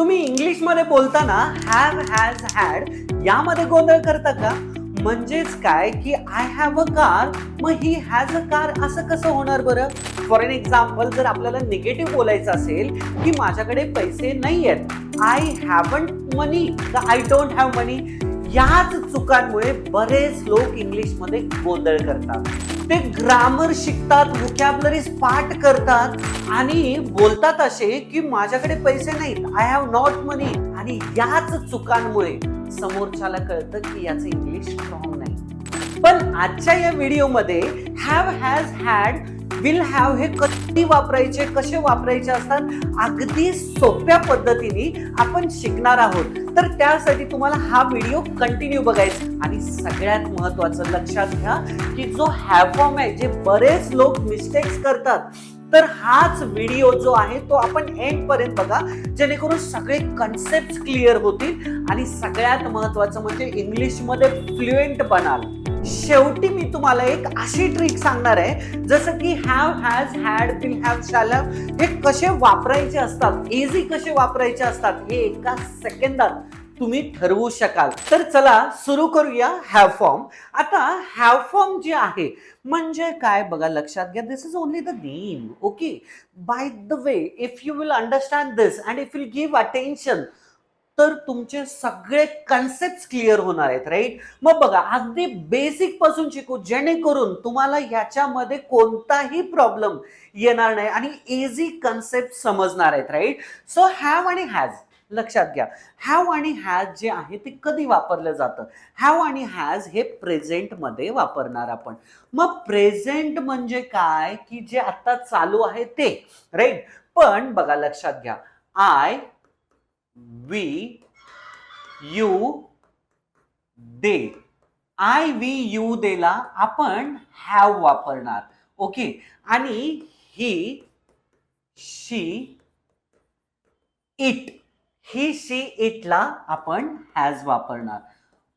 तुम्ही इंग्लिश मध्ये बोलताना हॅव हॅज हॅड यामध्ये गोंधळ करता का? म्हणजेच काय की आय हॅव अ कार, मग ही हॅज अ कार असं कसं होणार बरं? फॉर एन एक्झाम्पल, जर आपल्याला निगेटिव्ह बोलायचं असेल की माझ्याकडे पैसे नाही आहेत, आय हॅवंट मनी का आय डोंट हॅव मनी, याच चुकांमुळे बरेच लोक इंग्लिशमध्ये गोंधळ करतात. ते ग्रामर शिकतात, व्होकॅब्युलरीज पाठ करतात आणि बोलतात असे की माझ्याकडे पैसे नाहीत, आय हॅव नॉट मनी, आणि याच चुकांमुळे समोरच्याला कळतं की याचं इंग्लिश स्ट्रॉंग नाही. पण आजच्या या व्हिडिओमध्ये have has had will have हे कधी वापरायचे, कसे वापरायचे असतात, अगदी सोप्या पद्धतीने आपण शिकणार आहोत. तर त्यासाठी तुम्हाला हा व्हिडिओ कंटिन्यू बघायचा. आणि सगळ्यात महत्वाचं लक्षात घ्या की जो हॅव फॉर्म आहे, जे बरेच लोक मिस्टेक्स करतात, तर हाच व्हिडिओ जो आहे तो आपण एंड पर्यंत बघा, जेणेकरून सगळे कन्सेप्ट क्लिअर होतील आणि सगळ्यात महत्वाचं म्हणजे इंग्लिश मध्ये फ्लुएंट बनाल. शेवटी मी तुम्हाला एक अशी ट्रिक सांगणार आहे, जसं की have has had will have shall have हे कसे वापरायचे असतात, इझी कसे वापरायचे असतात, हे एका सेकंदात तुम्ही ठरवू शकाल. तर चला सुरू करूया हॅव फॉर्म. आता हॅव फॉर्म जे आहे म्हणजे काय बघा, लक्षात घ्या, this is only the name. Okay, by the way, if you will understand this and if you give attention, तर तुमचे सगळे कन्सेप्ट क्लिअर होणार आहेत. राईट? मग बघा, अगदी बेसिक पासून शिकू, जेणेकरून तुम्हाला याच्यामध्ये कोणताही प्रॉब्लेम येणार नाही आणि इझी कन्सेप्ट समजणार आहेत. राईट? सो हॅव आणि हॅज लक्षात घ्या. हॅव आणि हॅज जे आहे ते कधी वापरलं जातं? हॅव आणि हॅज हे प्रेझेंट मध्ये वापरणार आपण. मग प्रेझेंट म्हणजे काय की जे आता चालू आहे ते. राईट? पण बघा, लक्षात घ्या, I, we, you, they. I, we, you, देला आपण हॅव वापरणार. ओके, आणि ही, शी, इट, ही, शी, इटला आपण हॅज वापरणार.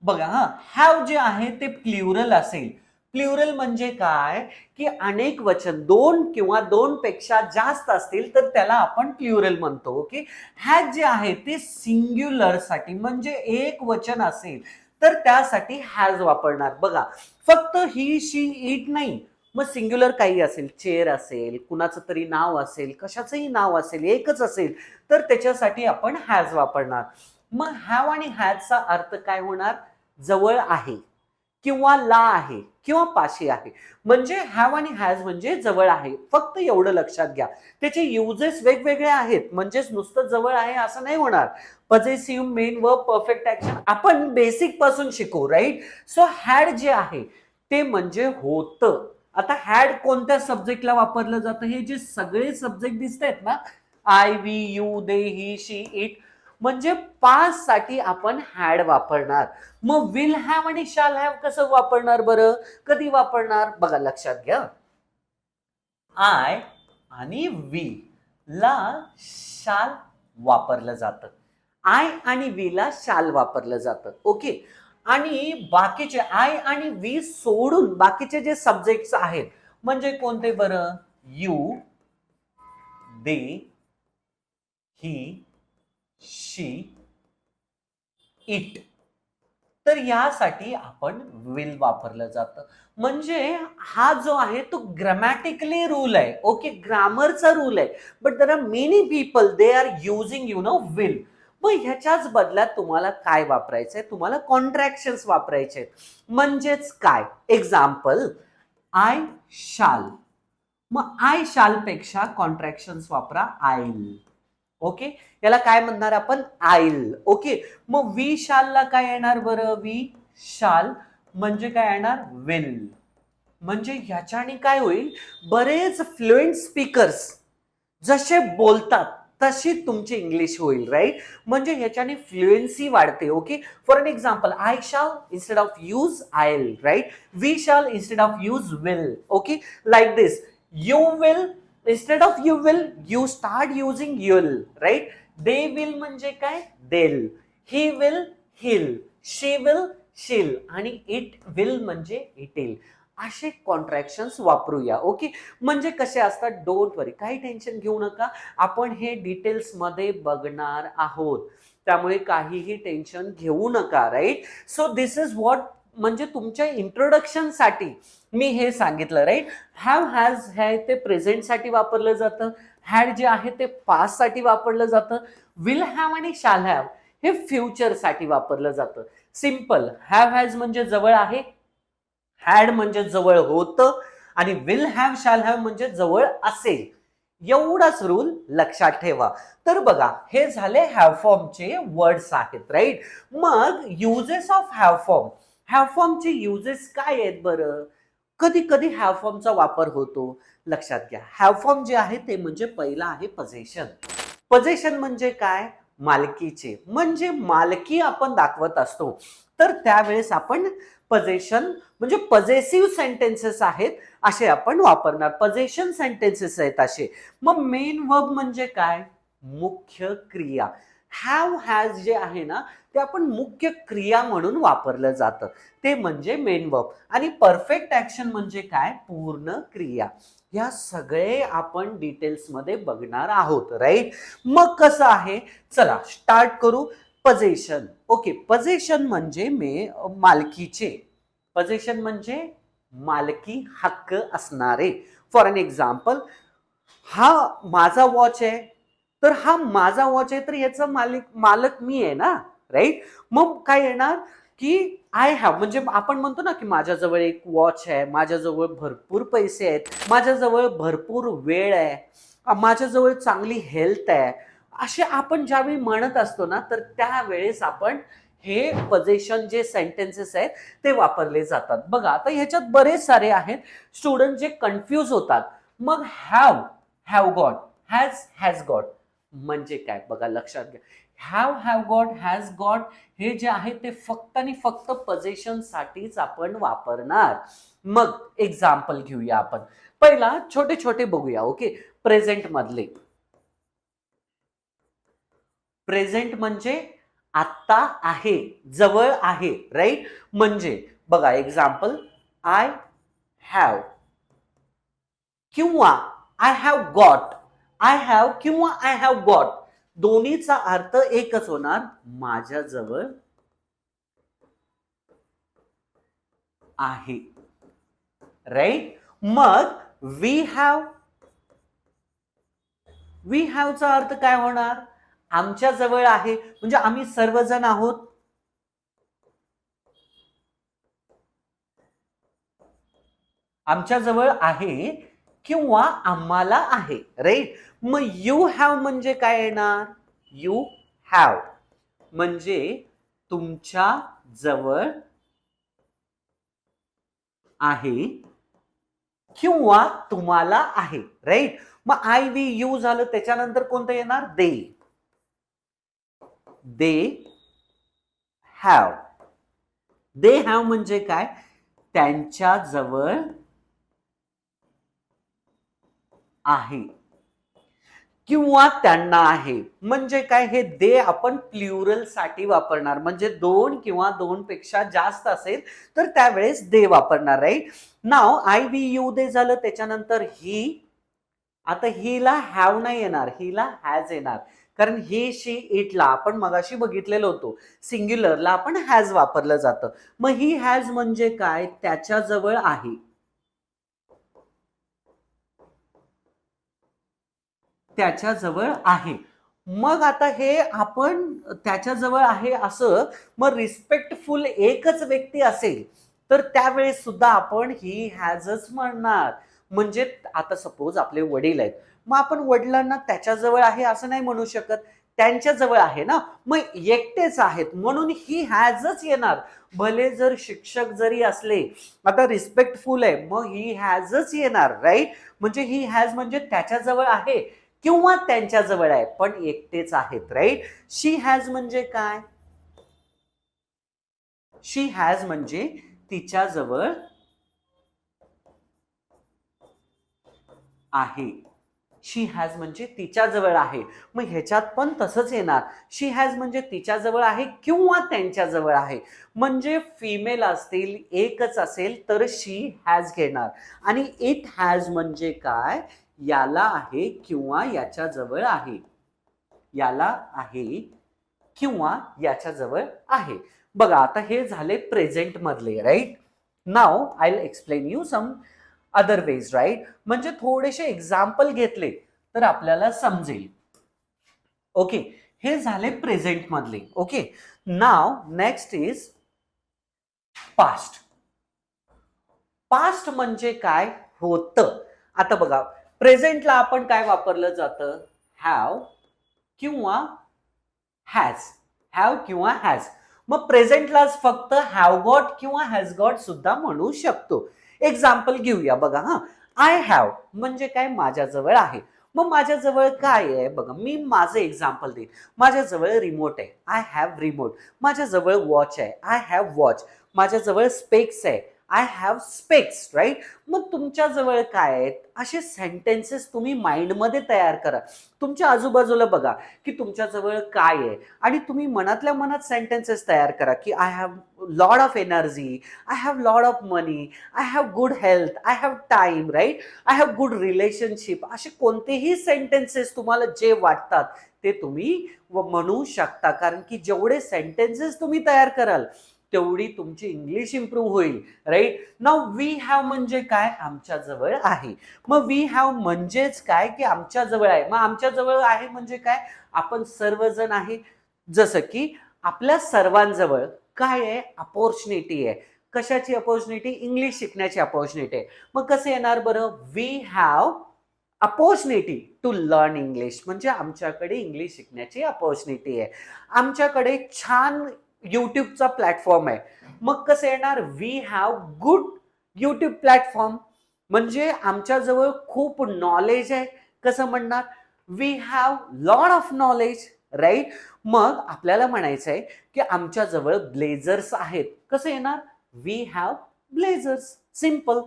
बघा, हॅव जे आहे ते प्लुरल असेल. प्लुरल म्हणजे काय की अनेक वचन, दोन किंवा दोन पेक्षा जास्त असतील तर त्याला आपण प्लुरल म्हणतो. ओके, हॅज जे आहे ते सिंग्युलर साठी, म्हणजे एक वचन असेल तर त्यासाठी हॅज वापरणार. बघा, फक्त ही, शी, इट नाही, मग सिंग्युलर काही असेल, चेअर असेल, कुणाचं तरी नाव असेल, कशाचंही नाव असेल, एकच असेल तर त्याच्यासाठी आपण हॅज वापरणार. मग हॅव आणि हॅजचा अर्थ काय होणार? जवळ आहे किंवा ला आहे किंवा पाशी आहे. म्हणजे हॅव आणि हॅज म्हणजे जवळ आहे, फक्त एवढं लक्षात घ्या. त्याचे युजेस वेगवेगळे आहेत, म्हणजेच नुसतं जवळ आहे असं नाही होणार. पॉझेसिव्ह, मेन वर्ब, परफेक्ट ऍक्शन आपण बेसिक पासून शिकू. राईट? सो हॅड जे आहे ते म्हणजे होतं. आता हॅड कोणत्या सब्जेक्टला वापरलं जातं? हे जे सगळे सब्जेक्ट दिसत आहेत ना, I, we, you, they, he, she, it, म्हणजे पास्ट साठी आपण हॅड वापरणार. मग विल हॅव आणि शॅल हॅव कसं वापरणार बरं? कधी वापरणार? बघा, लक्षात घ्या, आय आणि वी ला शाल वापरलं जातं. आय आणि वी ला शाल वापरलं जातं. ओके, आणि बाकीचे आय आणि वी सोडून बाकीचे जे सब्जेक्ट्स आहेत म्हणजे कोणते बरं? You, they, he, she, it, तर यासाठी आपण विल वापरलं जातं. म्हणजे हा जो आहे तो ग्रामॅटिकली रूल आहे. ओके, ग्रामरचा रूल आहे. But there are many people they are using will. मग ह्याच्याच बदल्यात तुम्हाला काय वापरायचंय? तुम्हाला कॉन्ट्रॅक्शन्स वापरायचे. म्हणजेच काय? एक्झाम्पल, आय शाल, मग आय शाल पेक्षा कॉन्ट्रॅक्शन्स वापरा, आईल. ओके, याला काय म्हणणार आपण? आईल. ओके, मग वी शालला काय येणार बरं? वी शाल म्हणजे काय येणार? विल. म्हणजे ह्याच्याने काय होईल? बरेच फ्लुएंट स्पीकर्स जसे बोलतात तशी तुमची इंग्लिश होईल. राईट? म्हणजे ह्याच्याने फ्लुएन्सी वाढते. Okay, for an example, I shall instead of use I'll. Right? We shall instead of use will. Okay, like this. You will instead of you will, you start using you'll. Right? They will म्हणजे काय? They'll. He will, he'll. She will, she'll. आणि it will म्हणजे it'll. असे कॉन्ट्रॅक्शन्स वापरूया. Okay, म्हणजे कसे असतात, don't वरी, काही टेन्शन घेऊ नका, आपण हे डिटेल्स मध्ये बघणार आहोत, त्यामुळे काहीही टेन्शन घेऊ नका. Right, so this is what, म्हणजे तुमच्या इंट्रोडक्शन साठी मी हे सांगितलं. राईट, हॅव हॅज हे ते प्रेझेंट साठी वापरलं जातं, हॅड जे आहे ते पास्ट साठी वापरलं जातं, विल हॅव आणि शॅल हॅव हे फ्युचर साठी वापरलं जातं. सिंपल, हॅव हॅज म्हणजे जवळ आहे, हॅड म्हणजे जवळ होतं, आणि विल हॅव शॅल हॅव म्हणजे जवळ असेल. एवढाच रूल लक्षात ठेवा. तर बघा, हे झाले हॅव फॉर्मचे वर्ड्स आहेत. राईट, मग uses of have form, have फॉर्मचे युजेस काय आहेत बरं? कधी कधी हॅव फॉर्मचा वापर होतो. लक्षात घ्या, हॅव फॉर्म जे आहे ते म्हणजे पहिला आहे पजेशन. पजेशन म्हणजे काय? मालकीचे, म्हणजे मालकी आपण दाखवत असतो, तर त्यावेळेस आपण पजेशन म्हणजे पजेसिव्ह सेंटेन्सेस आहेत असे आपण वापरणार, पजेशन सेंटेन्सेस आहेत असे. मग मेन वर्ब म्हणजे काय? मुख्य क्रिया. हॅव हॅज जे आहे ना ते आपण मुख्य क्रिया म्हणून वापरलं जातं, ते म्हणजे मेन वर्ब. आणि परफेक्ट ऍक्शन म्हणजे काय? पूर्ण क्रिया. या सगळे आपण डिटेल्स मध्ये बघणार आहोत. राईट, मग कसं आहे, चला स्टार्ट करू. पजेशन. ओके, पजेशन म्हणजे मालकीचे, पजेशन म्हणजे मालकी हक्क असणारे. फॉर एन एक्झाम्पल, हा माझा वॉच आहे, तर हा माझा वॉच आहे, तर याचा मालक मी आहे ना. राईट, मग काय येणार की आय हॅव, म्हणजे आपण म्हणतो ना की माझ्याजवळ एक वॉच आहे, माझ्याजवळ भरपूर पैसे आहेत, माझ्याजवळ भरपूर वेळ आहे, माझ्याजवळ चांगली हेल्थ आहे, असे आपण ज्यावेळी म्हणत असतो ना, तर त्यावेळेस आपण हे पजेशन जे सेंटेन्सेस आहेत ते वापरले जातात. बघा, आता ह्याच्यात बरेच सारे आहेत, स्टुडंट जे कन्फ्यूज होतात. मग हॅव गॉट, हॅज गॉट म्हणजे काय? बघा, लक्षात घ्या, हॅव गॉट, हॅज गॉट हे जे आहे ते फक्त आणि फक्त पजेशन साठीच आपण वापरणार. मग एक्झाम्पल घेऊया आपण. पहिला छोटे छोटे बघूया. ओके, प्रेझेंट मधले. प्रेझेंट म्हणजे आता आहे, जवळ आहे. राईट, म्हणजे बघा एक्झाम्पल, आय हॅव किंवा I have got, I have किंवा आय हॅव गॉट दोन्हीचा अर्थ एकच होणार, माझ्याजवळ आहे. राईट, मग वी हॅव, वी हॅवचा अर्थ काय होणार? आमच्या जवळ आहे, म्हणजे आम्ही सर्वजण आहोत. आमच्या जवळ आहे किंवा आम्हाला आहे. राईट, मग यू हॅव म्हणजे काय येणार? यू हॅव म्हणजे तुमच्या जवळ आहे किंवा तुम्हाला आहे. राईट, मग आय वी यू झालं, त्याच्यानंतर कोणतं येणार? दे. दे हॅव, दे हॅव म्हणजे काय? त्यांच्या जवळ आहे किंवा त्यांना आहे. म्हणजे काय? हे दे आपण प्लुरल साठी वापरणार, म्हणजे दोन किंवा दोन पेक्षा जास्त असेल तर त्यावेळेस दे वापरणार. Right, now I we you they झालं, त्याच्यानंतर ही. आता हिला हॅव नाही येणार, हिला हॅज येणार, कारण ही शी इटला आपण मगाशी बघितलेलं होतो, सिंग्युलरला आपण हॅज वापरलं जातं. मग ही हॅज म्हणजे काय? त्याच्याजवळ आहे, त्याच्याजवळ आहे. मग आता हे आपण त्याच्याजवळ आहे असं, मग रिस्पेक्टफुल एकच व्यक्ती असेल तर त्यावेळेस सुद्धा आपण ही हॅजच म्हणणार. म्हणजे आता सपोज आपले वडील आहेत, मग आपण वडिलांना त्याच्याजवळ आहे असं नाही म्हणू शकत, त्यांच्या जवळ आहे ना, मग एकटेच आहेत म्हणून ही हॅजच येणार. भले जर शिक्षक जरी असले, आता रिस्पेक्टफुल आहे, मग ही हॅजच येणार. राईट, म्हणजे ही हॅज म्हणजे त्याच्याजवळ आहे किंवा त्यांच्या जवळ आहे पण एकटेच आहेत. राईट, शी हॅज म्हणजे काय? शी हॅज म्हणजे तिच्या जवळ आहे शी हॅज म्हणजे तिच्याजवळ आहे. मग ह्याच्यात पण तसंच येणार. शी हॅज म्हणजे तिच्याजवळ आहे किंवा त्यांच्याजवळ आहे. म्हणजे फिमेल असतील, एकच असेल तर शी हॅज घेणार. आणि इट हॅज म्हणजे काय, याला आहे किंवा याच्याजवळ आहे. याला आहे किंवा याच्याजवळ आहे. बघा आता हे झाले प्रेझेंट मधले, right. Now I will explain you some other ways, right. म्हणजे थोडेसे एक्झाम्पल घेतले तर आपल्याला समजेल. ओके, हे झाले प्रेझेंट मधले. Okay, now next is past. Past म्हणजे काय होतं. आता बघा प्रेझेंटला आपण काय वापरलं जातं, हॅव किंवा हॅज. हॅव किंवा हॅज. मग प्रेझेंटलाच फक्त हॅव गॉट किंवा हॅज गॉट सुद्धा म्हणू शकतो. एक्झाम्पल घेऊया बघा. आय हॅव म्हणजे काय, माझ्याजवळ आहे. मग माझ्याजवळ काय आहे बघा, मी माझं एक्झाम्पल देईन. माझ्याजवळ रिमोट आहे, आय हॅव रिमोट. माझ्याजवळ वॉच आहे, आय हॅव वॉच. माझ्याजवळ स्पेक्स आहे, आय हॅव स्पेक्स, राईट. मग तुमच्याजवळ काय आहेत असे सेंटेन्सेस तुम्ही माइंडमध्ये तयार करा. तुमच्या आजूबाजूला बघा की तुमच्याजवळ काय आहे आणि तुम्ही मनातल्या मनात सेंटेन्सेस तयार करा की I have lot of energy, I have lot of money, I have good health, I have time, right. I have good relationship. असे कोणतेही सेंटेन्सेस तुम्हाला जे वाटतात ते तुम्ही म्हणू शकता. कारण की जेवढे सेंटेन्सेस तुम्ही तयार कराल तेवढी तुमची इंग्लिश इम्प्रूव्ह होईल, राईट. नाउ वी हॅव म्हणजे काय, आमच्याजवळ आहे. मग वी हॅव म्हणजेच काय की आमच्याजवळ आहे. मग आमच्याजवळ आहे म्हणजे काय, आपण सर्वजण आहे. जसं की आपल्या सर्वांजवळ काय आहे, अपॉर्च्युनिटी आहे. कशाची अपॉर्च्युनिटी, इंग्लिश शिकण्याची अपॉर्च्युनिटी आहे. मग कसं येणार बरं, we have opportunity to learn English. म्हणजे आमच्याकडे इंग्लिश शिकण्याची अपॉर्च्युनिटी आहे. आमच्याकडे छान युट्यूबचा प्लॅटफॉर्म आहे. मग कसं येणार, we have good YouTube platform. म्हणजे आमच्याजवळ खूप नॉलेज आहे. कसं म्हणणार, we have lot of knowledge, right. मग आपल्याला म्हणायचं आहे की आमच्याजवळ ब्लेझर्स आहेत. कसं येणार, we have blazers. Simple.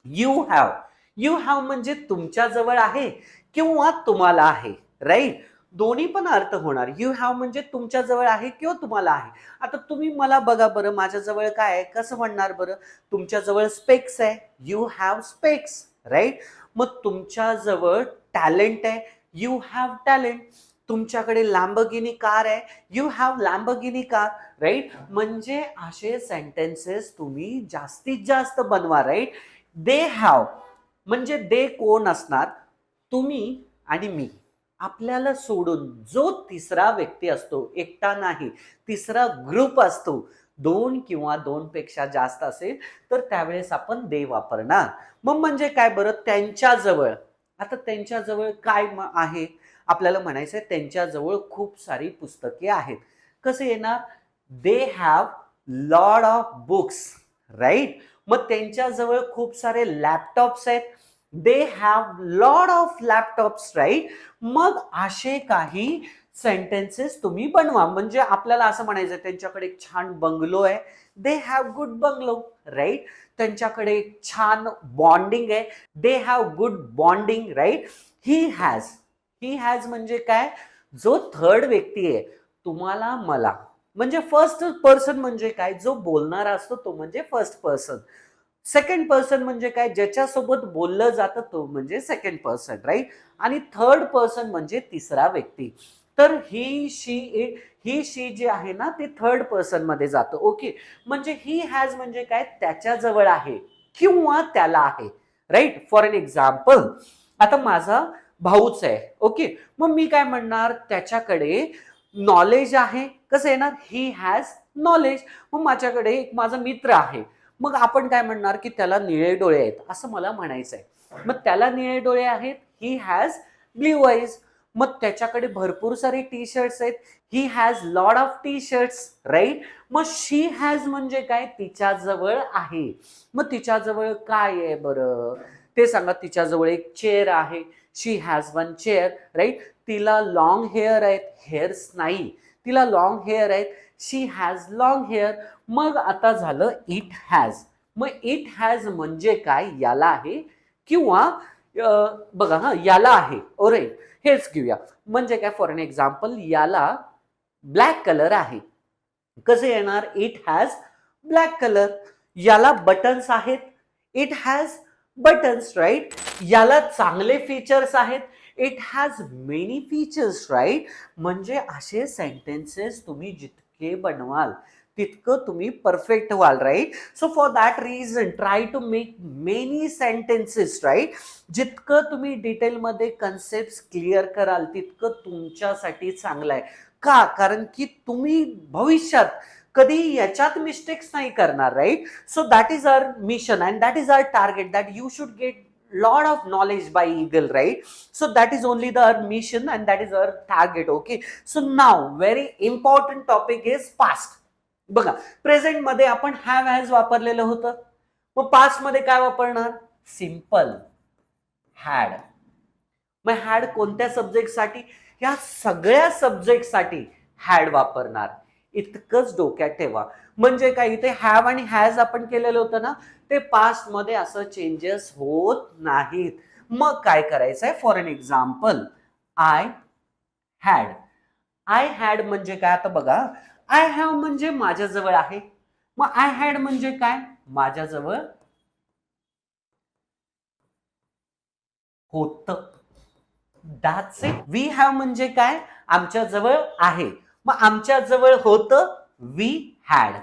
You have. You have म्हणजे तुमच्याजवळ आहे किंवा तुम्हाला आहे, राईट. दोन्ही पण अर्थ होणार. यू हॅव म्हणजे तुमच्याजवळ आहे किंवा तुम्हाला आहे. आता तुम्ही मला बघा बरं, माझ्याजवळ काय आहे, कसं म्हणणार बरं, तुमच्याजवळ स्पेक्स आहे, यू हॅव स्पेक्स, राईट. मग तुमच्याजवळ टॅलेंट आहे, यू हॅव टॅलेंट. तुमच्याकडे लॅम्बोर्गिनी कार आहे, you have Lamborghini car, right. म्हणजे असे सेंटेन्सेस तुम्ही जास्तीत जास्त बनवा, राईट. दे हॅव म्हणजे दे कोण असणार, तुम्ही आणि मी. आपल्याला सोडून जो तिसरा व्यक्ती असतो, एकटा नाही, तिसरा ग्रुप असतो, दोन किंवा दोन पेक्षा जास्त असेल तर त्यावेळेस आपण दे वापरणार. मग म्हणजे काय बरं, त्यांच्याजवळ. आता त्यांच्याजवळ काय आहे, आपल्याला म्हणायचं आहे त्यांच्याजवळ खूप सारी पुस्तके आहेत. कसं येणार, they have lot of books, right. मग त्यांच्याजवळ खूप सारे लॅपटॉप्स आहेत, they have lot of laptops, right. मग असे काही सेंटेन्सेस तुम्ही बनवा. म्हणजे आपल्याला असं म्हणायचं त्यांच्याकडे एक छान बंगलो आहे, they have good bungalow, right. त्यांच्याकडे एक छान बॉन्डिंग आहे, they have good bonding, right. He has. He has म्हणजे काय, जो थर्ड व्यक्ती आहे, तुम्हाला मला. म्हणजे फर्स्ट पर्सन म्हणजे काय, जो बोलणारा असतो तो म्हणजे फर्स्ट पर्सन. सेकंड पर्सन म्हणजे काय, ज्याच्यासोबत बोललं जातं तो म्हणजे सेकंड पर्सन, राईट. आणि थर्ड पर्सन म्हणजे तिसरा व्यक्ती. तर ही शी जे आहे ना ते थर्ड पर्सन मध्ये जातं. ओके, म्हणजे ही हॅज म्हणजे काय, त्याच्याजवळ आहे किंवा त्याला आहे, राईट. फॉर एन एक्झाम्पल, आता माझा भाऊच आहे, ओके. मग मी काय म्हणणार, त्याच्याकडे नॉलेज आहे. कसं येणार, ही हॅज नॉलेज. मग माझ्याकडे एक माझा मित्र आहे, मग आपण काय म्हणणार की त्याला निळे डोळे आहेत, असं मला म्हणायचं आहे. मग त्याला निळे डोळे आहेत, ही हॅज ब्ल्यू आईज. मग त्याच्याकडे भरपूर सारे टी शर्ट्स आहेत, he has lot of T shirts, right. मग शी हॅज म्हणजे काय, तिच्याजवळ आहे. मग तिच्याजवळ काय आहे बरं ते सांगा. तिच्याजवळ एक चेअर आहे, शी हॅज वन चेअर, राईट. तिला लॉंग हेअर आहेत, हेअर्स नाही, तिला लॉंग हेअर आहेत, शी हॅज लॉंग हेअर. मग आता झालं इट हॅज. मग इट हॅज म्हणजे काय, याला आहे किंवा बघा हा, याला आहे ओरे, हेच घेऊया. म्हणजे काय, फॉर एन एक्झाम्पल, याला ब्लॅक कलर आहे. कसे येणार, इट हॅज ब्लॅक कलर. याला बटन्स आहेत, इट हॅज बटन्स, राईट. याला चांगले फीचर्स आहेत, it has many features, right. म्हणजे असे सेंटेन्सेस तुम्ही जितके बनवाल तितकं तुम्ही परफेक्ट व्हाल, right. So for that reason try to make many sentences, right. जितकं तुम्ही डिटेलमध्ये कन्सेप्ट क्लिअर कराल तितकं तुमच्यासाठी चांगलं आहे. का, कारण की तुम्ही भविष्यात कधी याच्यात मिस्टेक्स नाही करणार, right. So that is our mission and that is our target, that you should get lot of knowledge by eagle, right? So that is only the our mission and that is our target. Okay, so now very important topic is past. बघा, present मध्ये आपण have has वापरलेलं होतं, मग past मध्ये काय वापरणार, simple had. मग हॅड कोणत्या सब्जेक्टसाठी, या सगळ्या सब्जेक्टसाठी हॅड वापरणार, इतकंच डोक्यात ठेवा. म्हणजे काय, इथे हॅव आणि हॅज आपण केलेलं होतं ना, ते पास्ट मध्ये असं चेंजेस होत नाहीत. मग काय करायचंय, for an example, I had. I had म्हणजे काय, आता बघा, आय हॅव म्हणजे माझ्याजवळ आहे, मग आय हॅड म्हणजे काय, माझ्याजवळ होतं. That's it. वी हॅव म्हणजे काय, आमच्या जवळ आहे, मग आमच्या जवळ होतं, we had.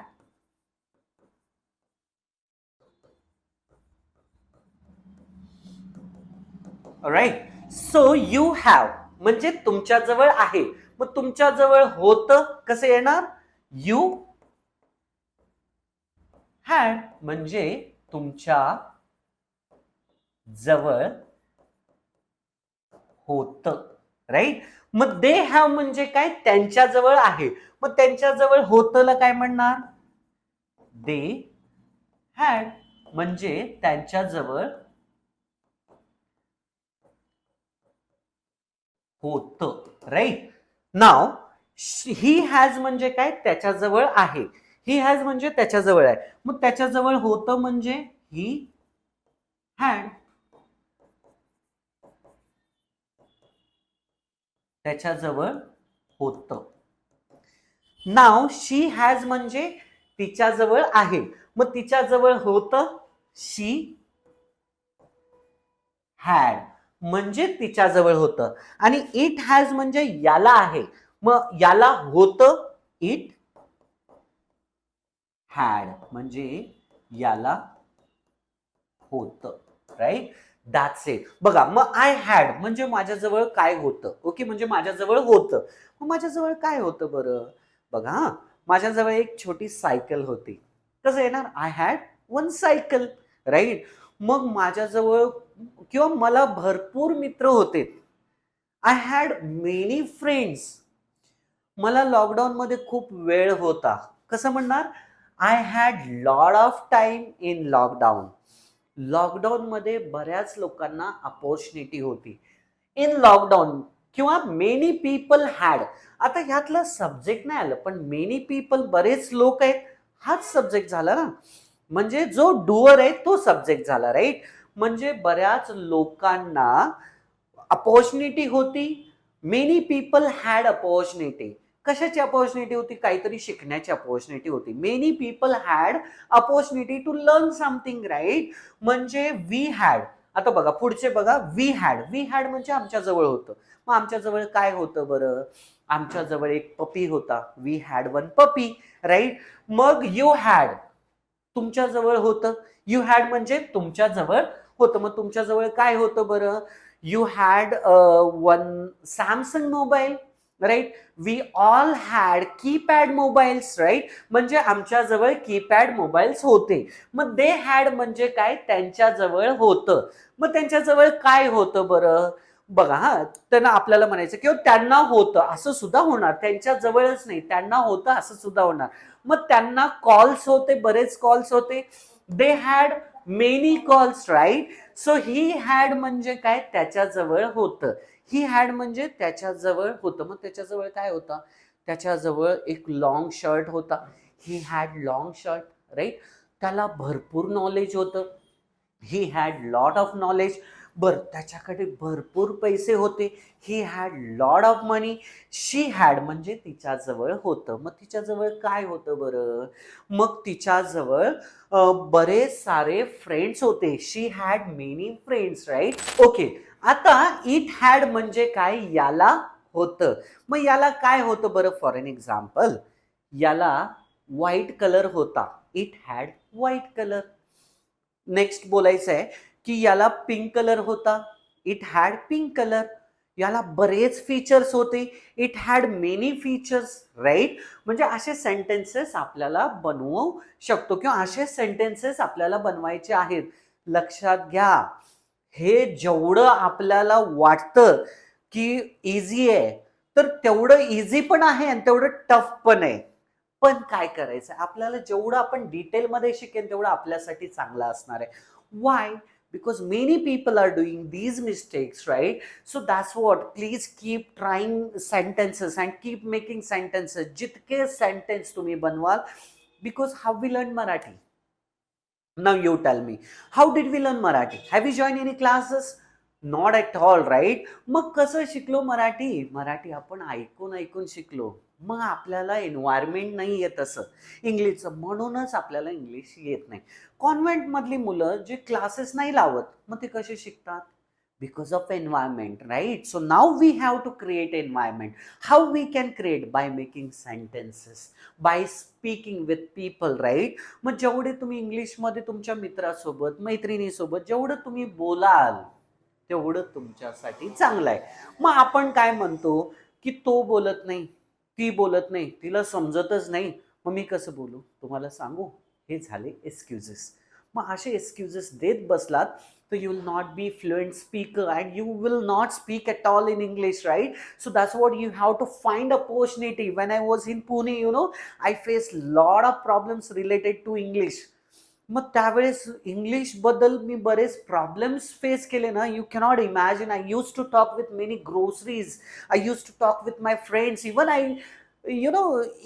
Right. So you have म्हणजे तुमच्या जवळ आहे, मग तुमच्या जवळ होतं कसं येणार, यू हॅड म्हणजे तुमच्या जवळ होतं, राईट. मग दे हॅव म्हणजे काय, त्यांच्या जवळ आहे, मग त्यांच्या जवळ होतला काय म्हणणार, दे हॅड म्हणजे त्यांच्या जवळ होतं, राईट. नाव ही हॅज म्हणजे काय, त्याच्याजवळ आहे, ही हॅज म्हणजे त्याच्याजवळ आहे, मग त्याच्याजवळ होतं म्हणजे ही हॅड, त्याच्याजवळ होतं. नाव शी हॅज म्हणजे तिच्याजवळ आहे, मग तिच्याजवळ होतं, शी हॅड म्हणजे तिच्याजवळ होतं. आणि इट हॅज म्हणजे याला आहे, मग याला होतं, इट हॅड म्हणजे याला होतं, राईट. That's it. बघा, मग आय हॅड म्हणजे माझ्याजवळ काय होतं, ओके, म्हणजे माझ्याजवळ होतं. मग माझ्याजवळ काय होतं बरं, बघा, माझ्याजवळ एक छोटी सायकल होती. कसं येणार, I had one cycle, right. मग माझ्याजवळ किंवा मला भरपूर मित्र होते, आय हॅड मेनी फ्रेंड्स. मला लॉकडाऊन मध्ये खूप वेळ होता, कसं म्हणणार, I had lot of time in lockdown. Lockdown मध्ये बऱ्याच लोकांना अपॉर्च्युनिटी होती इन लॉकडाऊन, किंवा मेनी पीपल हॅड. आता ह्यातलं सब्जेक्ट नाही आलं, पण मेनी पीपल बरेच लोक आहेत, हाच सब्जेक्ट झाला ना. म्हणजे जो डुअर आहे तो सब्जेक्ट झाला, राईट. म्हणजे बऱ्याच लोकांना अपॉर्च्युनिटी होती, मेनी पीपल हॅड अपॉर्च्युनिटी. कशाची अपॉर्च्युनिटी होती, काहीतरी शिकण्याची अपॉर्च्युनिटी होती. Many people had opportunity to learn something, right. म्हणजे वी हॅड. आता बघा पुढचे, बघा, वी हॅड. वी हॅड म्हणजे आमच्या जवळ होतं, मग आमच्या जवळ काय होतं बरं, आमच्या जवळ एक पपी होता, we had one puppy, right. मग यू हॅड तुमच्या जवळ होतं, यू हॅड म्हणजे तुमच्या जवळ होतं, मग तुमच्या जवळ काय होतं बरं, you had one Samsung mobile, right. We all had keypad mobiles, right. म्हणजे आमच्या जवळ कीपॅड मोबाईल्स होते. मग दे हॅड म्हणजे काय, त्यांच्या जवळ होतं, मग त्यांच्या जवळ काय होतं बरं, बघा हा, त्यांना आपल्याला म्हणायचं किंवा त्यांना होतं असं सुद्धा होणार, त्यांच्या जवळच नाही, त्यांना होतं असं सुद्धा होणार. मग त्यांना कॉल्स होते, बरेच कॉल्स होते, they had many calls, right. So he had म्हणजे काय, त्याच्याजवळ होतं, ही हॅड म्हणजे त्याच्याजवळ होतं, मग त्याच्याजवळ काय होतं, त्याच्याजवळ एक लॉंग शर्ट होता, he had long shirt, right. त्याला भरपूर नॉलेज होतं, he had lot of knowledge. बर, त्याच्याकडे भरपूर पैसे होते. He had lot of money. She had म्हणजे तिच्याजवळ होतं. मग तिच्याजवळ काय होतं बरं? मग तिच्याजवळ बरेच सारे फ्रेंड्स होते. She had many friends, right? Okay, आता इट हॅड म्हणजे काय? याला होतं. मग याला काय होतं बरं? फॉर एन एक्झाम्पल, याला व्हाईट कलर होता. It had white colour. Next बोलायचं आहे की याला पिंक कलर होता. It had pink colour. याला बरेच फीचर्स होते. It had many features, right? म्हणजे असे सेंटेन्सेस आपल्याला बनवू शकतो किंवा असे सेंटेन्सेस आपल्याला बनवायचे आहेत. लक्षात घ्या, हे जेवढं आपल्याला वाटतं की इझी आहे, तर तेवढं इझी पण आहे आणि तेवढं टफ पण आहे. पण काय करायचं, आपल्याला जेवढं आपण डिटेलमध्ये शिकेल तेवढं आपल्यासाठी चांगलं असणार आहे. Y? Because many people are doing these mistakes, right? So that's what, please keep trying sentences and keep making sentences. जितके sentence तुम्ही बनवाल, because how we learn Marathi? Now you tell me, how did we learn Marathi? Have you joined any classes? Not at all, right? मग कसं शिकलो मराठी? मराठी आपण ऐकून ऐकून शिकलो. मग आपल्याला एन्व्हायरमेंट नाही येत असं इंग्लिशचं, म्हणूनच आपल्याला इंग्लिश येत नाही. कॉन्व्हेंट मधली मुलं जे क्लासेस नाही लावत, मग ते कसे शिकतात? Because of environment, right? So now we have to create environment. How we can create? By making sentences, by speaking with people, right? मग जेवढे तुम्ही इंग्लिशमध्ये तुमच्या मित्रासोबत, मैत्रिणीसोबत जेवढं तुम्ही बोलाल तेवढं तुमच्यासाठी चांगलं आहे. मग आपण काय म्हणतो की तो बोलत नाही, ती बोलत नाही, तिला समजतच नाही, मग मी कसं बोलू? तुम्हाला सांगू, हे झाले एक्सक्युजेस. मग असे एक्सक्युजेस देत बसलात तर you will not be fluent speaker and you will not speak at all in English, right? So that's what you have to find opportunity. When I was in Pune, I faced lot of problems related to English. मग त्यावेळेस English बद्दल मी बरेच problems face केले ना, you cannot imagine. I use to talk with many groceries, I use to talk with my friends.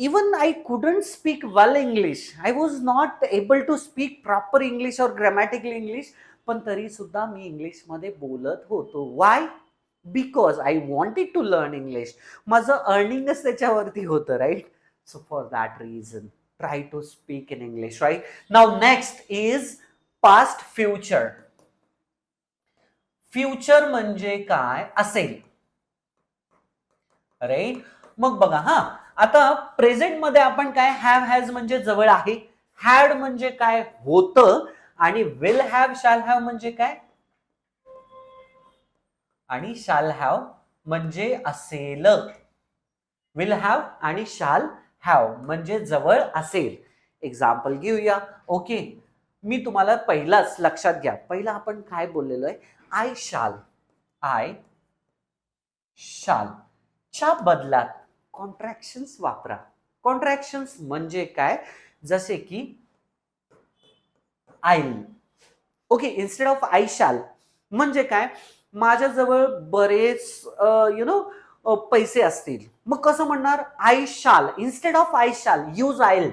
Even I couldn't speak well English. I was not able to speak proper English or grammatical English. पण तरी सुद्धा मी English मध्ये बोलत होतो. Why? Because I wanted to learn English. माझं अर्निंगच त्याच्यावरती होतं, right? So for that reason try to speak in English, right? Now next is past future. Future म्हणजे काय? असेल, राईट? मग बघा, आता प्रेझेंट मध्ये आपण काय? हॅव हॅज म्हणजे जवळ आहे, हॅड म्हणजे काय? होतं, आणि विल हॅव शॅल हॅव म्हणजे काय? आणि शाल हॅव म्हणजे असेल. विल हॅव आणि शाल हॅव म्हणजे जवळ असेल. एक्झाम्पल घेऊया. ओके, मी तुम्हाला पहिलाच लक्षात घ्या, पहिला आपण काय बोललेलो आहे? आय शाल. आय शाल च्या बदलात कॉन्ट्रॅक्शन्स वापरा. कॉन्ट्रॅक्शन्स म्हणजे काय? जसे की आईल. ओके, इन्स्टेड ऑफ आय शाल म्हणजे काय? माझ्याजवळ बरेच पैसे असतील, मग कसं म्हणणार? I shall. Instead of I shall use I'll.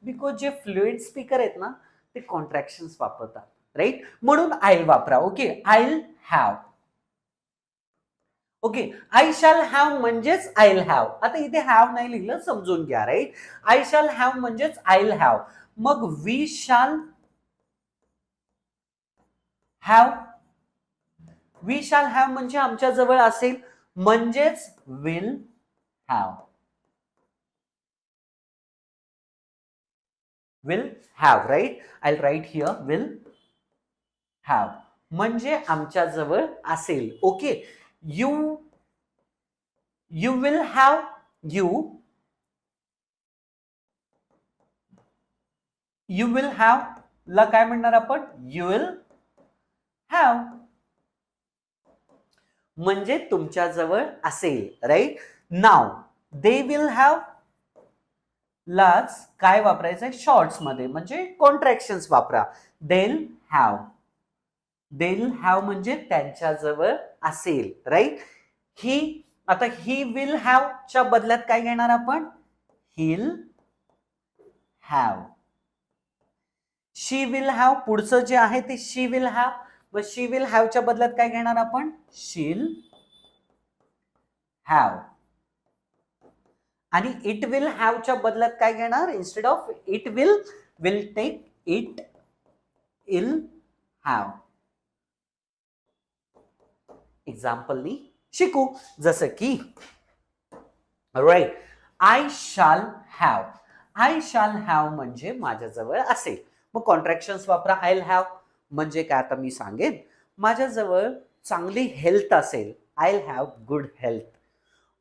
Because जे फ्लुएंट स्पीकर आहेत ना, ते कॉन्ट्रॅक्शन्स वापरतात, राईट? म्हणून आईल वापरा. Okay, I'll have. Okay, I shall have म्हणजेच आईल हॅव. आता इथे हॅव नाही लिहिलं, समजून घ्या, राईट? आय शाल हॅव म्हणजेच आईल हॅव. मग we shall have. We shall have म्हणजे आमच्या जवळ असेल, म्हणजेच will have. Will have, right? I write here will have म्हणजे आमच्या जवळ असेल. Okay, you will have. You will have ला काय म्हणणार आपण? यू विल हॅव म्हणजे तुमच्या जवळ असेल, right? Now they will have लाच काय वापरायचंय? शॉर्ट्स मध्ये, म्हणजे कॉन्ट्रॅक्शन्स वापरा. देल हॅव. देल हॅव म्हणजे त्यांच्याजवळ असेल, राईट? ही, आता ही विल हॅव च्या बदल्यात काय घेणार आपण? Hill have. She will have पुढचं जे आहे ते शी विल हॅव, मग शी विल हॅवच्या बदल्यात काय घेणार आपण? शील हॅव. आणि इट विल हॅवच्या बदल्यात काय घेणार? Instead of it will take it ill have. एक्झाम्पलनी शिकू. जसं की right, I shall have. I shall have म्हणजे माझ्याजवळ असेल. मग कॉन्ट्रॅक्शन्स वापरा. आय हॅव म्हणजे काय आता मी सांगेन, माझ्याजवळ चांगली हेल्थ असेल, आय हॅव गुड हेल्थ.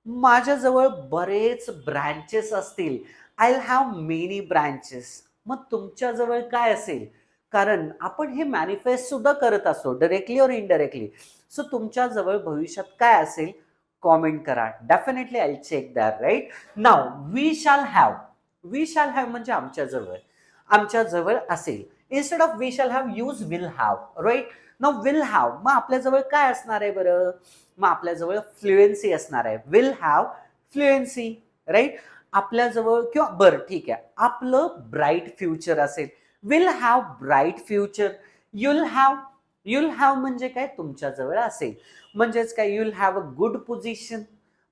माझ्याजवळ बरेच ब्रँचेस असतील, आय हॅव मेनी ब्रँचेस. मग तुमच्याजवळ काय असेल? कारण आपण हे मॅनिफेस्ट सुद्धा करत असतो डायरेक्टली और इनडायरेक्टली. सो तुमच्याजवळ भविष्यात काय असेल? कॉमेंट करा. Definitely I check that. Right now we shall have. We shall have म्हणजे आमच्याजवळ असेल. Instead of we shall have use will have. Right now will have. मग आपल्याजवळ काय असणार आहे बरं? मग आपल्याजवळ फ्लुएन्सी असणार आहे. Will have fluency. राईट आपल्याजवळ किंवा बरं ठीक आहे, आपलं ब्राईट फ्युचर असेल, will have bright future. You'll have म्हणजे काय? तुमच्याजवळ असेल. म्हणजेच काय? You'll have a good position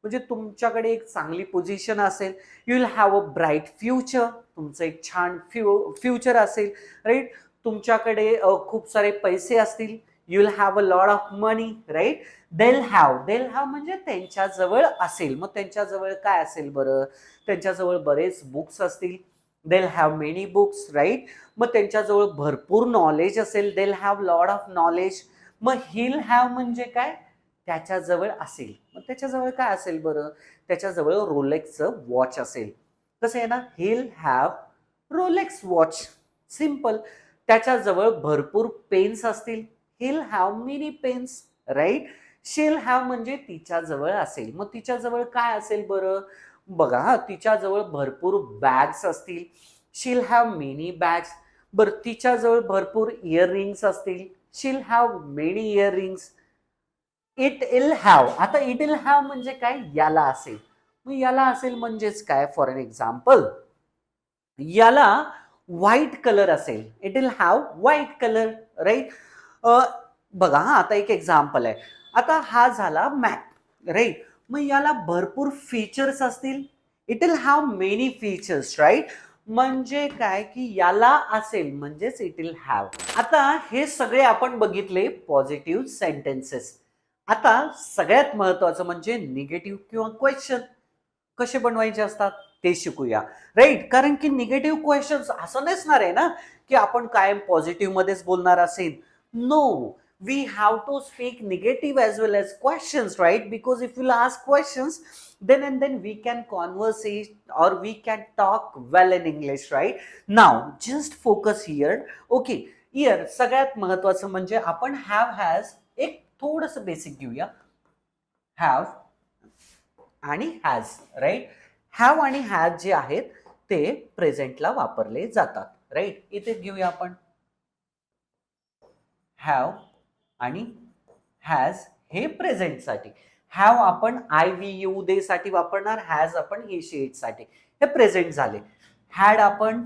म्हणजे तुमच्याकडे एक चांगली पोझिशन असेल. You'll have a bright future, तुमचं एक छान फ्युचर असेल. राईट तुमच्याकडे खूप सारे पैसे असतील. You'll have a lot of money. Right they'll have म्हणजे त्यांच्याजवळ असेल. मग त्यांच्याजवळ काय असेल बरं? त्यांच्याजवळ बरेच बुक्स असतील. देल हॅव मेनी बुक्स. राईट मग त्यांच्याजवळ भरपूर नॉलेज असेल. देल हॅव लॉट ऑफ नॉलेज. मग हिल हॅव म्हणजे काय? त्याच्याजवळ असेल. मग त्याच्याजवळ काय असेल बरं? त्याच्याजवळ रोलेक्सचं वॉच असेल. कसं आहे ना? He'll have Rolex watch. Simple. त्याच्याजवळ भरपूर पेन्स असतील. He'll have many pens. Right she'll have म्हणजे तिच्याजवळ असेल. मग तिच्याजवळ काय असेल बरं? बघा हा, तिच्याजवळ भरपूर बॅग्स असतील. She'll have many bags. बरं तिच्याजवळ भरपूर इयररिंग्स असतील. She'll have many earrings. It'll इल हॅव. आता इट इल हॅव म्हणजे काय? याला असेल. मग याला असेल म्हणजेच काय? फॉर एन एक्झाम्पल, याला व्हाईट कलर असेल. It will have white colour. Right बघा हा, आता एक एक्झाम्पल आहे. आता हा झाला मॅक. राईट मग याला भरपूर फीचर्स असतील. It will have many features. Right म्हणजे काय? की याला असेल म्हणजेच इट विल हॅव. आता हे सगळे आपण बघितले पॉझिटिव्ह सेंटेन्सेस. आता सगळ्यात महत्वाचं म्हणजे निगेटिव्ह किंवा क्वेश्चन कसे बनवायचे असतात ते शिकूया. राईट कारण की निगेटिव्ह क्वेश्चन्स असं नसणार आहे ना की आपण कायम पॉझिटिव्ह मध्येच बोलणार असेल. No, we have to speak negative as well as questions, right? Because if you'll ask questions, then we can conversate or we can talk well in English, right? Now just focus here. Okay, here सगळ्यात महत्वाचं म्हणजे आपण have has एक थोडस basic घेऊया. have आणि has. Right have आणि has जे आहेत ते प्रेझेंटला वापरले जातात. राईट इथे घेऊया आपण have आणि हॅज हे प्रेझेंटसाठी. हॅव आपण आय व्ही यू दे साठी वापरणार. हॅज आपण ही शीट साठी. हे प्रेझेंट झाले. हॅड आपण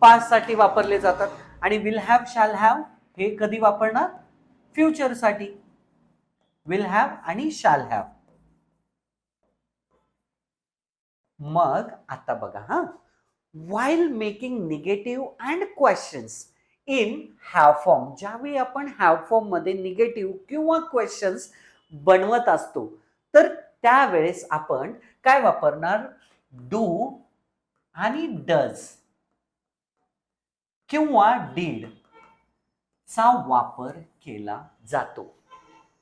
पास्ट साठी वापरले जातात. आणि विल हॅव शॅल हॅव हे कधी वापरणार? फ्युचर साठी. विल हॅव आणि शॅल हॅव. मग आता बघा हा, while making negative and questions in have form, ज्यावेळी आपण have form मध्ये निगेटिव्ह किंवा क्वेश्चन्स बनवत असतो तर त्यावेळेस आपण काय वापरणार? डू आणि डज किंवा डीड चा वापर केला जातो.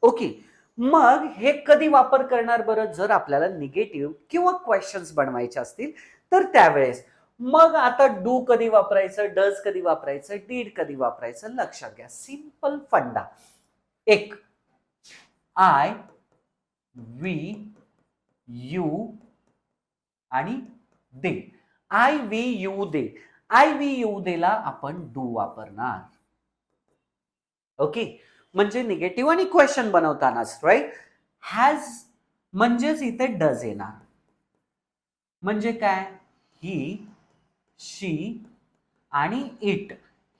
ओके मग हे कधी वापर करणार बरं? जर आपल्याला निगेटिव्ह किंवा क्वेश्चन्स बनवायचे असतील तर त्यावेळेस. मग आता डू कधी वापरायचं? डज कधी वापरायचं? डीड कधी वापरायचं? लक्षात घ्या. सिंपल फंडा. एक आय वी यू आणि they. I we you they. I we you देला आपण डू वापरणार. ओके म्हणजे निगेटिव्ह आणि क्वेश्चन बनवतानाच. राईट हॅज म्हणजेच इथे डज येणार. म्हणजे काय? ही शी आणि इट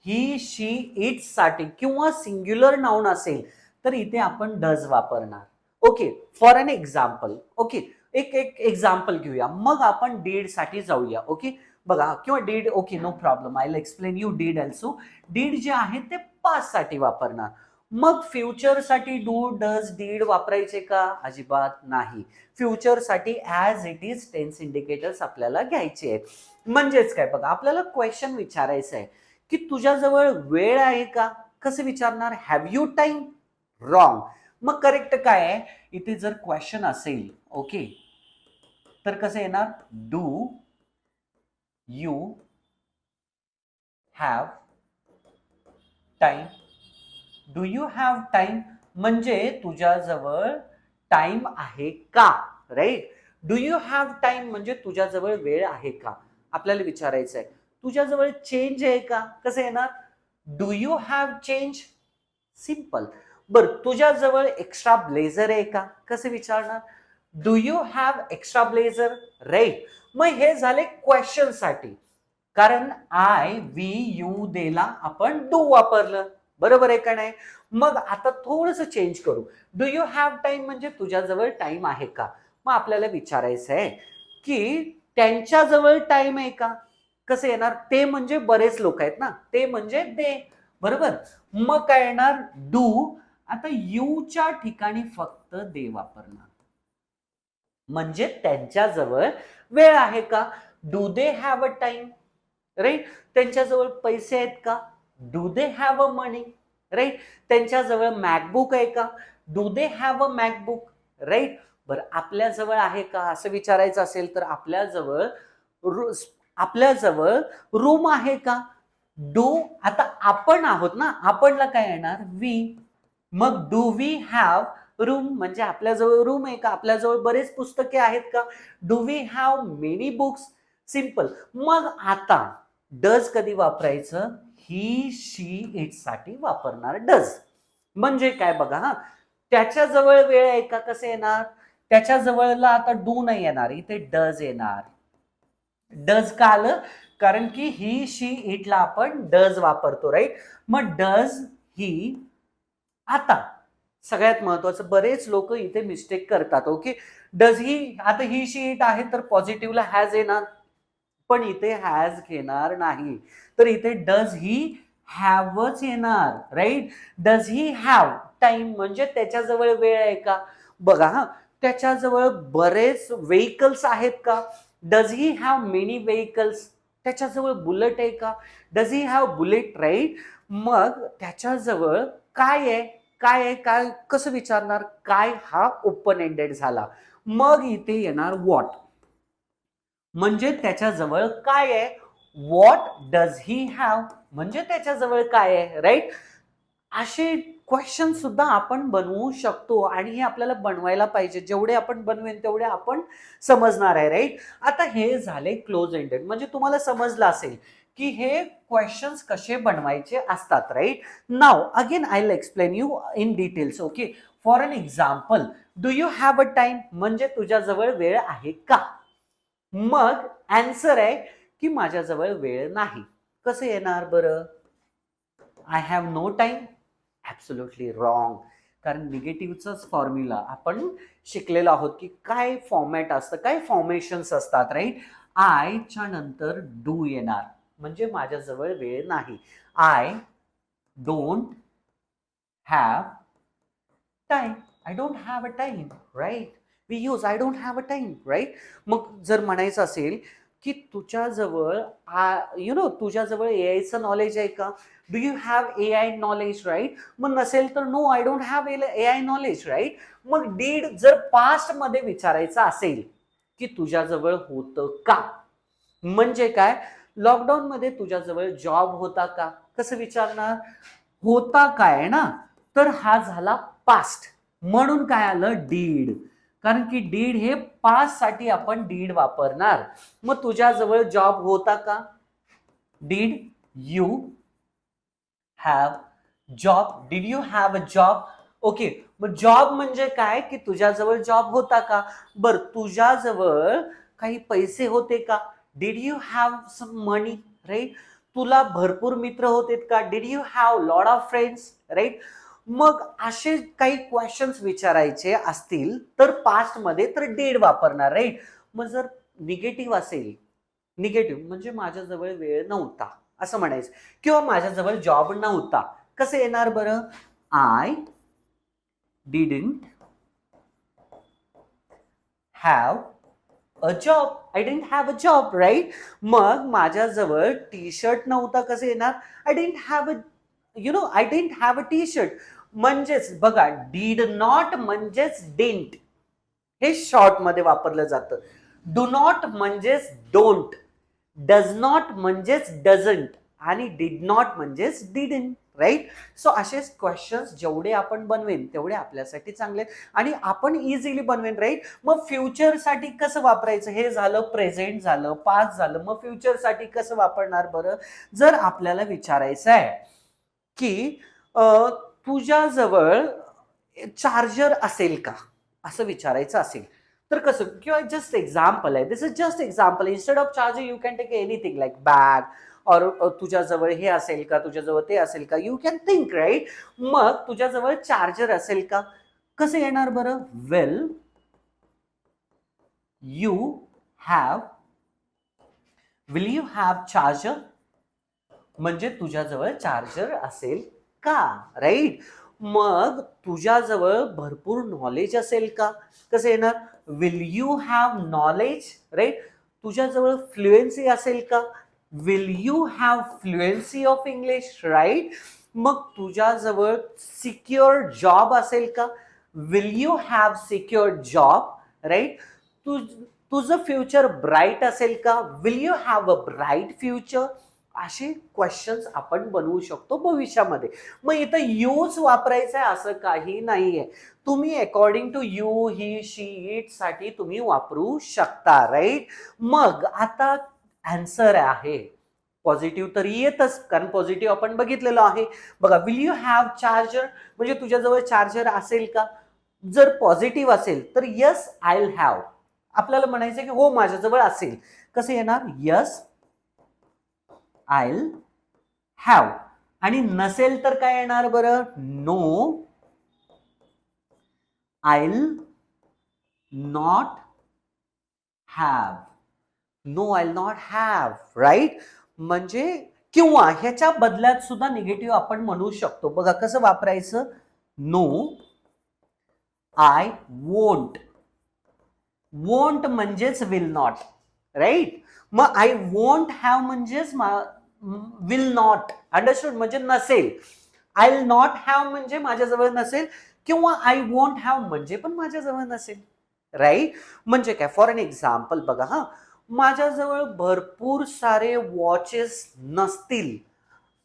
ही शी इट साठी किंवा सिंग्युलर नाउन असेल तर इथे आपण डज वापरणार. Okay, for an example. Okay, एक एक एक्झाम्पल घेऊया, मग आपण डीड साठी जाऊया. ओके, बघा, किंवा did. Okay, no problem, I will explain you did also. Did जे आहे ते पास्ट साठी वापरणार. मग फ्युचर साठी डू, डज, डीड वापरायचे का? अजिबात नाही. फ्युचर साठी as it is tense indicators आपल्याला घ्यायचे आहेत. म्हणजेच काय, बघा, आपल्याला क्वेश्चन विचारायचं आहे की तुझ्याजवळ वेळ आहे का? कसं विचारणार? Have you time? रॉंग. मग करेक्ट काय आहे? इथे जर क्वेश्चन असेल, ओके, तर कसं येणार? Do you have time? Do you have time म्हणजे तुझ्याजवळ टाइम आहे का? Right. Do you have time म्हणजे तुझ्याजवळ वेळ आहे का आपल्याला विचारायचं आहे. तुझ्याजवळ चेंज आहे का? कसं येणार? Do you have change? Simple. बर, तुझ्याजवळ एक्स्ट्रा ब्लेझर आहे का? कसं विचारणार? Do you have extra blazer? Right. मग हे झाले क्वेश्चन साठी, कारण आय, वी, यू देला आपण डू वापरलं. बरोबर आहे का नाही? मग आता थोडस चेंज करू. डू यू हॅव टाइम म्हणजे तुझ्याजवळ टाइम आहे का? मग आपल्याला विचारायचं आहे की त्यांच्याजवळ टाइम आहे का? कसं येणार? ते म्हणजे बरेच लोक आहेत ना, ते म्हणजे दे. बरोबर. मग काय येणार? डू. आता यूच्या ठिकाणी फक्त दे वापरणार, म्हणजे त्यांच्याजवळ वेळ आहे का? Do they have a time? Right. त्यांच्याजवळ पैसे आहेत का? Do they have a money? Right. त्यांच्याजवळ मॅकबुक आहे का? Do they have a MacBook? Right. बरं, आपल्याजवळ आहे का असं विचारायचं असेल तर आपल्याजवळ आपल्याजवळ रूम आहे का? डू. आता आपण आहोत ना, आपणला काय येणार? वी. मग डू वी हॅव रूम म्हणजे आपल्याजवळ रूम आहे का? आपल्याजवळ बरेच पुस्तके आहेत का? Do we have many books? Simple. मग आता डज कधी वापरायचं? ही, शी, इट साठी वापरणार डज. म्हणजे काय बघा, हा, त्याच्याजवळ वेळ आहे का? कसं येणार? त्याच्याजवळला आता डू नाही येणार, इथे डज येणार. डज का आलं? कारण की ही, शी, इटला आपण डज वापरतो. राईट. मग डज ही. आता सगळ्यात महत्वाचं, बरेच लोक इथे मिस्टेक करतात. Okay, does he. आता ही, शी, इट आहे तर पॉझिटिव्हला हॅज येणार, पण इथे हॅज घेणार नाही, तर इथे डज ही हॅवच येणार. Right. Does he have time म्हणजे त्याच्याजवळ वेळ आहे का? बघा, हा, त्याच्याजवळ बरेच व्हेकल्स आहेत का? Does he have many vehicles? त्याच्याजवळ बुलेट आहे का? Does he have Bullet? Right. मग त्याच्याजवळ काय आहे? काय आहे? काय कसं विचारणार? काय हा ओपन एंडेड झाला. मग इथे येणार व्हॉट, म्हणजे त्याच्याजवळ काय आहे? व्हॉट डज ही हॅव म्हणजे त्याच्याजवळ काय आहे? राईट. असे क्वेश्चन सुद्धा आपण बनवू शकतो आणि हे आपल्याला बनवायला पाहिजे. जेवढे आपण बनवेन तेवढे आपण समजणार आहे. राईट. आता हे झाले क्लोज एंडेड, म्हणजे तुम्हाला समजलं असेल की हे क्वेश्चन्स कसे बनवायचे असतात. Right. Now again I will explain you in details. Okay, for an example, do you have a time म्हणजे तुझ्याजवळ वेळ आहे का? मग आन्सर आहे की माझ्याजवळ वेळ नाही. कसं येणार बरं? I have no time? Absolutely wrong. कारण निगेटिव्हचाच फॉर्म्युला आपण शिकलेलो आहोत की काय फॉर्मॅट असतं, काय फॉर्मेशन्स असतात. राईट. आयच्या नंतर डू येणार म्हणजे माझ्याजवळ वेळ नाही. I don't have time. I don't have a time. Right. We use I don't have a time. Right. मग जर म्हणायचं असेल की तुझ्याजवळ तुझ्याजवळ एआयचं नॉलेज आहे का? Do you have AI knowledge? Right. मग नसेल तर no, I don't have AI knowledge. Right. मग डीड जर पास्ट मध्ये विचारायचं असेल की तुझ्याजवळ होतं का, म्हणजे काय? लॉकडाऊन मध्ये तुझ्याजवळ जॉब होता का? कसं विचारणार? होता काय ना, तर हा झाला पास्ट, म्हणून काय आलं? डीड. कारण की डीड हे पास्ट साठी आपण डीड वापरणार. मग तुझ्याजवळ जॉब होता का? Did you have job? Did you have a job? Okay. मग जॉब म्हणजे काय की तुझ्याजवळ जॉब होता का? बर, तुझ्याजवळ काही पैसे होते का? Did you have some money? Right. तुला भरपूर मित्र होते का? Did you have lot of friends, right? मग असे काही क्वेश्चन्स विचारायचे असतील तर पास्ट मध्ये तर डिड वापरणार, राईट? मग जर निगेटिव्ह असेल, निगेटिव्ह म्हणजे माझ्याजवळ वेळ नव्हता असं म्हणायचं, किंवा माझ्याजवळ जॉब नव्हता, कसं येणार बरं? I didn't have a job. I didn't have a job, right? मग माझ्याजवळ टी शर्ट नव्हता, कसं येणार? I didn't have a I didn't have a T shirt. म्हणजेच बघा, डीड नॉट म्हणजेच डिडंट, हे शॉर्ट मध्ये वापरलं जातं. डू नॉट म्हणजेच डोंट, डज नॉट म्हणजेच डझंट, आणि डिड नॉट म्हणजेच डिडंट, राईट? सो असे क्वेश्चन्स जेवढे आपण बनवेन तेवढे आपल्यासाठी चांगले, आणि आपण इझिली बनवेन, राईट? मग फ्युचर साठी कसं वापरायचं? हे झालं प्रेझेंट, झालं पास्ट, झालं. मग फ्युचर साठी कसं वापरणार बरं? जर आपल्याला विचारायचं आहे की तुझ्याजवळ चार्जर असेल का, असं विचारायचं असेल तर कसं? किंवा जस्ट एक्झाम्पल आहे, this is just example. Instead of charger you can take anything like bag, और तुझ्याजवळ हे असेल का, तुझ्याजवळ ते असेल का, यू कॅन थिंक, राईट? मग तुझ्याजवळ चार्जर असेल का, कसं येणार बरं? Will you have, will you have charger, म्हणजे तुझ्याजवळ चार्जर असेल का, राईट? मग तुझ्याजवळ भरपूर नॉलेज असेल का, कसं येणार? Will you have knowledge, right? तुझ्याजवळ फ्लुएन्सी असेल का? Will you have fluency of English, right? मग तुझ्याजवळ सिक्युअर जॉब असेल का? Will you have secure job, right? तुझं फ्युचर ब्राईट असेल का? Will you have a bright future? असे क्वेश्चन्स आपण बनवू शकतो भविष्यामध्ये. मग इथं यूज वापरायचं आहे असं काही नाहीये. तुम्ही according to you, he, she, it साठी तुम्ही वापरू शकता, राईट? मग आता आन्सर आहे पॉझिटिव्ह तर येतच, कारण पॉझिटिव्ह आपण बघितलेलं आहे. बघा, विल यू हॅव चार्जर म्हणजे तुझ्याजवळ चार्जर असेल का? जर पॉझिटिव्ह असेल तर यस आय विल हॅव. आपल्याला म्हणायचं की हो माझ्याजवळ असेल, कसं येणार? Yes I'll have. आणि नसेल तर काय येणार बरं? No I'll not have, no I'll not have, right? म्हणजे किंवा ह्याच्या बदल्यात सुद्धा निगेटिव्ह आपण म्हणू शकतो. बघा कसं वापरायचं? नो आय वोंट, वोंट म्हणजेच विल नॉट, राईट? मग आय वोंट हॅव म्हणजेच विल नॉट, अंडरस्टूड? म्हणजे नसेल. आय विल नॉट हॅव म्हणजे माझ्याजवळ नसेल, किंवा आय वोंट हॅव म्हणजे पण माझ्याजवळ नसेल, राईट? म्हणजे काय? फॉर एन एक्झाम्पल बघा, हा, माझ्याजवळ भरपूर सारे वॉचेस नसतील.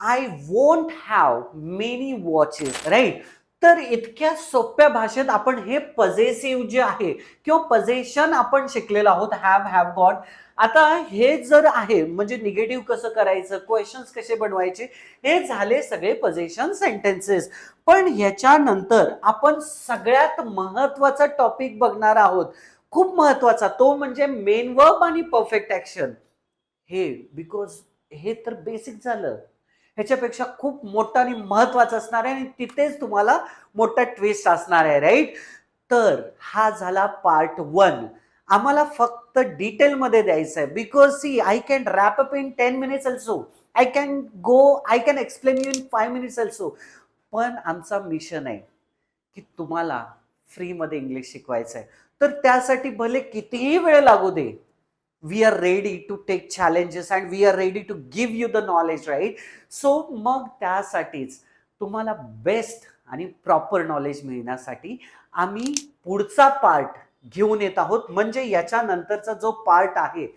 I won't have many watches, right? तर इतक्या सोप्या भाषेत आपण हे पजेसिव्ह जे आहे किंवा पजेशन आपण शिकलेलो आहोत, हॅव गॉट. आता हे जर आहे म्हणजे निगेटिव्ह कसं करायचं, क्वेश्चन्स कसे बनवायचे, हे झाले सगळे पजेशन सेंटेन्सेस. पण ह्याच्यानंतर आपण सगळ्यात महत्वाचा टॉपिक बघणार आहोत, खूप महत्वाचा, तो म्हणजे मेन वर्ब आणि परफेक्ट ऍक्शन. हे बिकॉज हे तर बेसिक झालं, ह्याच्यापेक्षा खूप मोठा आणि महत्वाचा असणार आहे, आणि तिथेच तुम्हाला मोठा ट्विस्ट असणार आहे, राईट? तर हा झाला पार्ट 1. आम्हाला फक्त डिटेलमध्ये द्यायचं आहे, because see I can wrap up in 10 minutes also, I can explain you in 5 minutes also. पण आमचा मिशन आहे की तुम्हाला फ्रीमध्ये इंग्लिश शिकवायचं आहे. तर त्यासाठी भले कितीही वेळ लागू दे, we are ready to take challenges and we are ready to give you the knowledge, right? So मग त्यासाठीच तुम्हाला बेस्ट आणि प्रॉपर नॉलेज मिळण्यासाठी आम्ही पुढचा पार्ट घेऊन येत आहोत. म्हणजे याच्यानंतरचा जो पार्ट आहे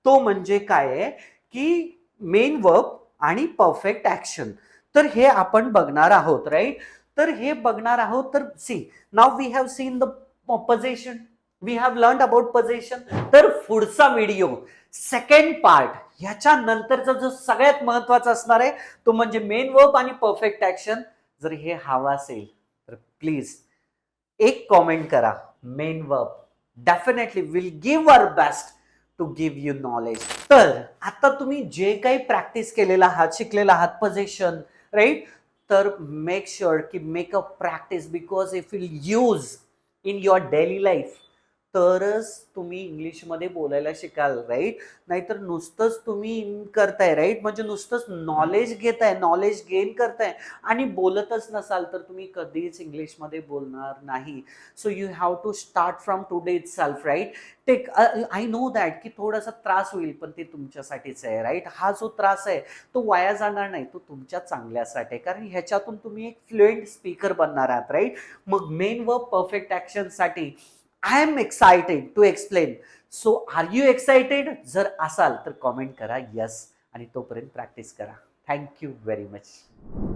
तो म्हणजे काय आहे की मेन वर्ब आणि परफेक्ट ऍक्शन. तर हे आपण बघणार आहोत, राईट? तर हे बघणार आहोत. तर see, now we have seen the position, we have learn about position. तर पुढचा व्हिडिओ, सेकंड पार्ट, ह्याच्या नंतरचा जो सगळ्यात महत्वाचा असणार आहे तो म्हणजे मेन वर्ब आणि परफेक्ट ऍक्शन. जर हे हवा असेल तर प्लीज एक कॉमेंट करा, main verb. Definitely will give our best to give you knowledge. तर आता तुम्ही जे काही प्रॅक्टिस केलेला आहात, शिकलेला आहात, पोझिशन, राईट, तर मेक शुअर की make a practice, because if you use in your daily life तरच तुम्ही इंग्लिशमध्ये बोलायला शिकाल, राईट. नाहीतर नुसतंच तुम्ही करताय, राईट, म्हणजे नुसतंच नॉलेज घेताय, नॉलेज गेन करताय आणि बोलतच नसाल तर तुम्ही कधीच इंग्लिशमध्ये बोलणार नाही. So you have to start from today itself, right. Take, I know that की थोडासा त्रास होईल, पण ते तुमच्यासाठीच आहे, राईट. हा जो त्रास आहे तो वाया जाणार नाही, तो तुमच्या चांगल्यासाठी आहे, कारण ह्याच्यातून तुम्ही एक फ्लुएंट स्पीकर बनणार आहात, राईट. मग मेन व परफेक्ट ॲक्शनसाठी I am excited to explain. So are you excited? जर असाल तर कॉमेंट करा यस, आणि तोपर्यंत प्रॅक्टिस करा. Thank you very much.